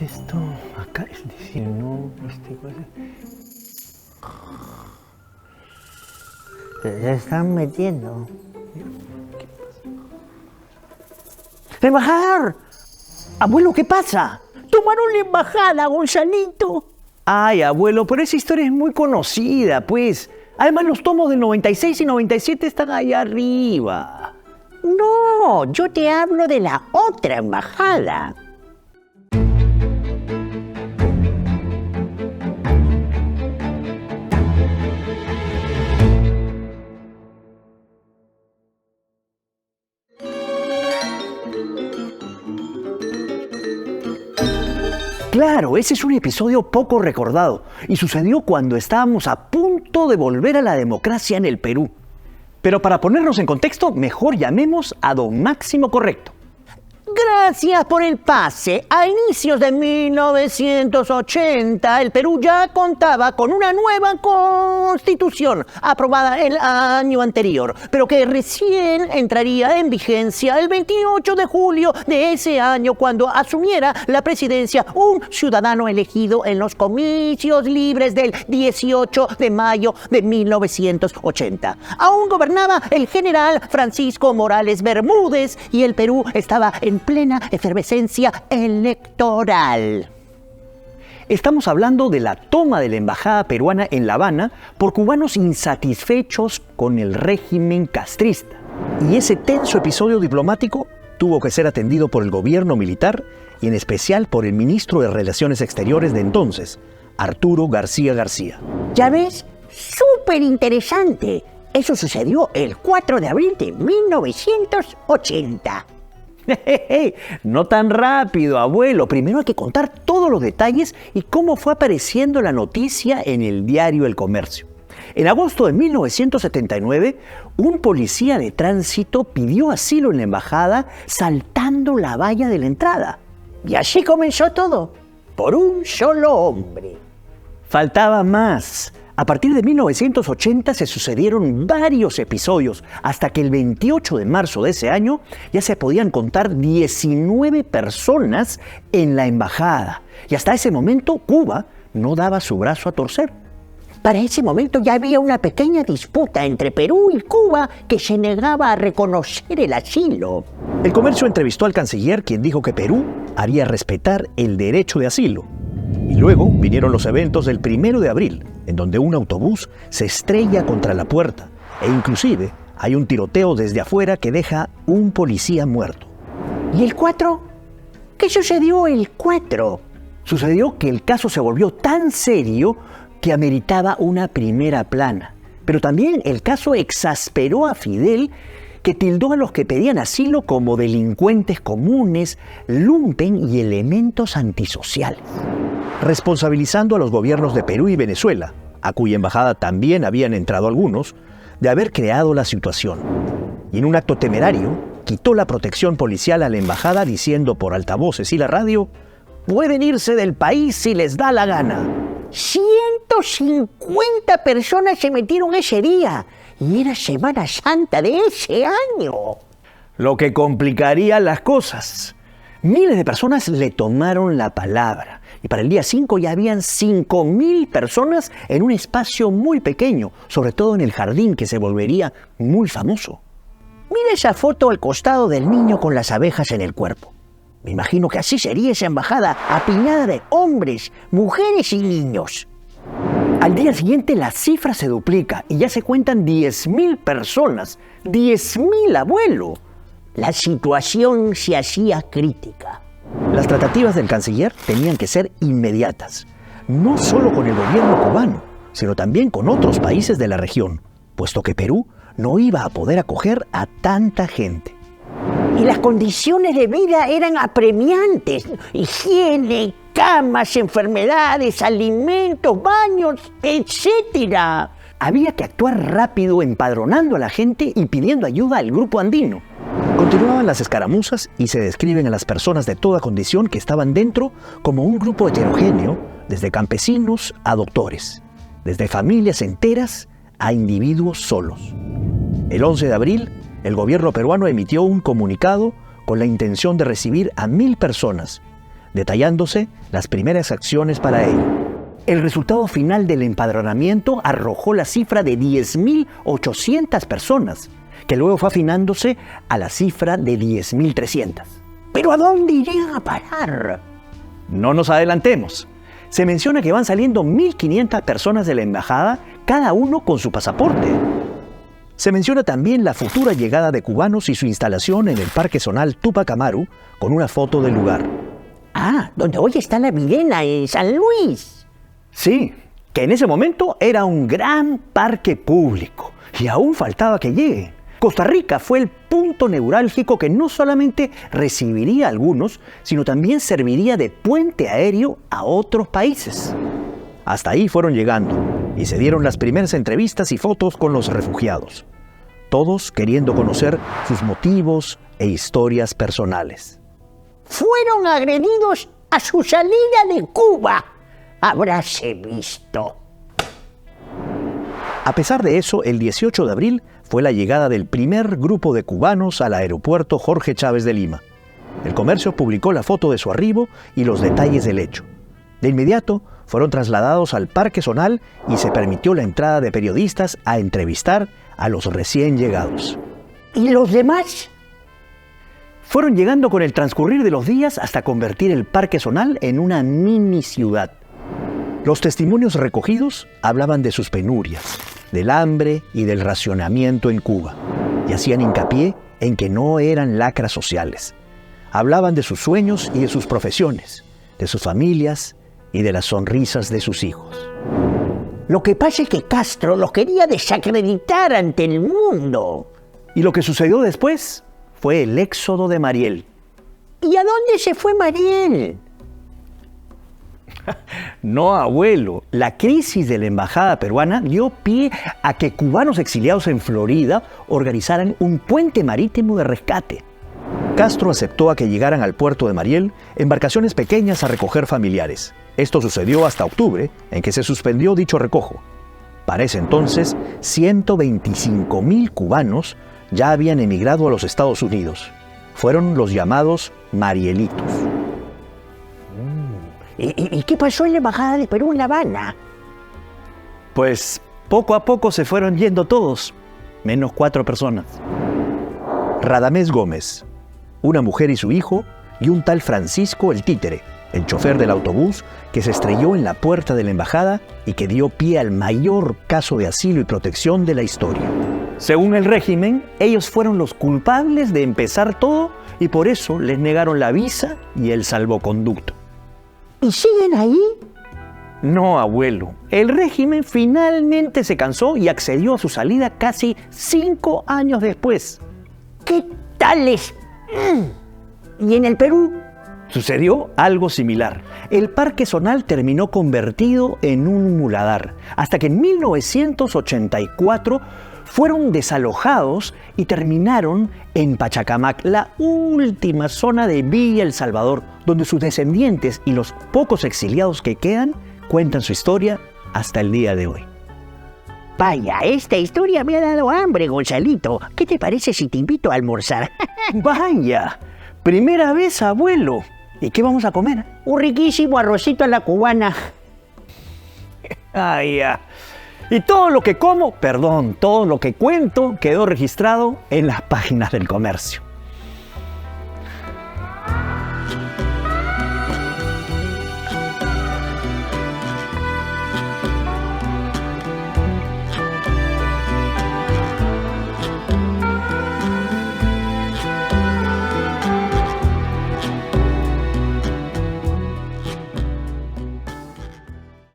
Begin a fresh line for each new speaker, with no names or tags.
esto? Acá es decir, no, cosa. Se están metiendo.
¡Embajador! Abuelo, ¿qué pasa? ¡Tomaron la embajada, Gonzalito!
Ay, abuelo, pero esa historia es muy conocida, pues. Además, los tomos del 96 y 97 están allá arriba.
No, yo te hablo de la otra embajada.
Claro, ese es un episodio poco recordado y sucedió cuando estábamos a punto de volver a la democracia en el Perú. Pero para ponernos en contexto, mejor llamemos a don Máximo Correcto.
Gracias por el pase. A inicios de 1980, el Perú ya contaba con una nueva constitución aprobada el año anterior, pero que recién entraría en vigencia el 28 de julio de ese año, cuando asumiera la presidencia un ciudadano elegido en los comicios libres del 18 de mayo de 1980. Aún gobernaba el general Francisco Morales Bermúdez y el Perú estaba en plena efervescencia electoral.
Estamos hablando de la toma de la embajada peruana en La Habana por cubanos insatisfechos con el régimen castrista. Y ese tenso episodio diplomático tuvo que ser atendido por el gobierno militar y en especial por el ministro de Relaciones Exteriores de entonces, Arturo García García.
¿Ya ves? ¡Súper interesante! Eso sucedió el 4 de abril de 1980.
No tan rápido, abuelo. Primero hay que contar todos los detalles y cómo fue apareciendo la noticia en el diario El Comercio. En agosto de 1979, un policía de tránsito pidió asilo en la embajada saltando la valla de la entrada.
Y así comenzó todo, por un solo hombre.
Faltaba más. A partir de 1980 se sucedieron varios episodios, hasta que el 28 de marzo de ese año ya se podían contar 19 personas en la embajada. Y hasta ese momento Cuba no daba su brazo a torcer.
Para ese momento ya había una pequeña disputa entre Perú y Cuba que se negaba a reconocer el asilo.
El Comercio entrevistó al canciller, quien dijo que Perú haría respetar el derecho de asilo. Y luego vinieron los eventos del 1 de abril, en donde un autobús se estrella contra la puerta e inclusive hay un tiroteo desde afuera que deja un policía muerto.
¿Y el 4? ¿Qué sucedió el 4?
Sucedió que el caso se volvió tan serio que ameritaba una primera plana. Pero también el caso exasperó a Fidel, que tildó a los que pedían asilo como delincuentes comunes, lumpen y elementos antisociales, responsabilizando a los gobiernos de Perú y Venezuela, a cuya embajada también habían entrado algunos, de haber creado la situación. Y en un acto temerario, quitó la protección policial a la embajada diciendo por altavoces y la radio: pueden irse del país si les da la gana.
150 personas se metieron ese día y era Semana Santa de ese año.
Lo que complicaría las cosas. Miles de personas le tomaron la palabra y para el día 5 ya habían 5.000 personas en un espacio muy pequeño, sobre todo en el jardín, que se volvería muy famoso.
Mira esa foto al costado del niño con las abejas en el cuerpo. Me imagino que así sería esa embajada, apiñada de hombres, mujeres y niños.
Al día siguiente la cifra se duplica y ya se cuentan 10.000 personas. ¡10.000, abuelo!
La situación se hacía crítica.
Las tratativas del canciller tenían que ser inmediatas, no solo con el gobierno cubano, sino también con otros países de la región, puesto que Perú no iba a poder acoger a tanta gente.
Y las condiciones de vida eran apremiantes: higiene, camas, enfermedades, alimentos, baños, etc.
Había que actuar rápido, empadronando a la gente y pidiendo ayuda al grupo andino. Continuaban las escaramuzas y se describen a las personas de toda condición que estaban dentro como un grupo heterogéneo, desde campesinos a doctores, desde familias enteras a individuos solos. El 11 de abril, el gobierno peruano emitió un comunicado con la intención de recibir a 1.000 personas, detallándose las primeras acciones para ello. El resultado final del empadronamiento arrojó la cifra de 10.800 personas, que luego fue afinándose a la cifra de 10.300.
¿Pero a dónde irían a parar?
No nos adelantemos. Se menciona que van saliendo 1.500 personas de la embajada, cada uno con su pasaporte. Se menciona también la futura llegada de cubanos y su instalación en el Parque Zonal Túpac Amaru, con una foto del lugar.
Ah, donde hoy está la Videna en San Luis.
Sí, que en ese momento era un gran parque público y aún faltaba que llegue. Costa Rica fue el punto neurálgico que no solamente recibiría a algunos, sino también serviría de puente aéreo a otros países. Hasta ahí fueron llegando y se dieron las primeras entrevistas y fotos con los refugiados, todos queriendo conocer sus motivos e historias personales.
Fueron agredidos a su salida de Cuba. Habráse visto.
A pesar de eso, el 18 de abril fue la llegada del primer grupo de cubanos al aeropuerto Jorge Chávez de Lima. El Comercio publicó la foto de su arribo y los detalles del hecho. De inmediato, fueron trasladados al Parque Zonal y se permitió la entrada de periodistas a entrevistar a los recién llegados.
¿Y los demás?
Fueron llegando con el transcurrir de los días hasta convertir el Parque Zonal en una mini ciudad. Los testimonios recogidos hablaban de sus penurias, del hambre y del racionamiento en Cuba, y hacían hincapié en que no eran lacras sociales. Hablaban de sus sueños y de sus profesiones, de sus familias y de las sonrisas de sus hijos.
Lo que pasa es que Castro los quería desacreditar ante el mundo.
Y lo que sucedió después fue el éxodo de Mariel.
¿Y a dónde se fue Mariel?
No, abuelo. La crisis de la embajada peruana dio pie a que cubanos exiliados en Florida organizaran un puente marítimo de rescate. Castro aceptó a que llegaran al puerto de Mariel embarcaciones pequeñas a recoger familiares. Esto sucedió hasta octubre, en que se suspendió dicho recojo. Para ese entonces, 125.000 cubanos ya habían emigrado a los Estados Unidos. Fueron los llamados Marielitos.
¿Y qué pasó en la embajada de Perú en La Habana?
Pues poco a poco se fueron yendo todos, menos 4 personas. Radamés Gómez, una mujer y su hijo, y un tal Francisco el Títere, el chofer del autobús que se estrelló en la puerta de la embajada y que dio pie al mayor caso de asilo y protección de la historia. Según el régimen, ellos fueron los culpables de empezar todo y por eso les negaron la visa y el salvoconducto.
¿Y siguen ahí?
No, abuelo. El régimen finalmente se cansó y accedió a su salida casi 5 años después.
¿Qué tales? ¿Y en el Perú?
Sucedió algo similar. El Parque Zonal terminó convertido en un muladar, hasta que en 1984 fueron desalojados y terminaron en Pachacamac, la última zona de Villa El Salvador, donde sus descendientes y los pocos exiliados que quedan cuentan su historia hasta el día de hoy.
Vaya, esta historia me ha dado hambre, Gonzalito. ¿Qué te parece si te invito a almorzar?
Vaya, primera vez, abuelo. ¿Y qué vamos a comer?
Un riquísimo arrocito a la cubana.
Ay, ya. Y todo lo que como, todo lo que cuento quedó registrado en las páginas del Comercio.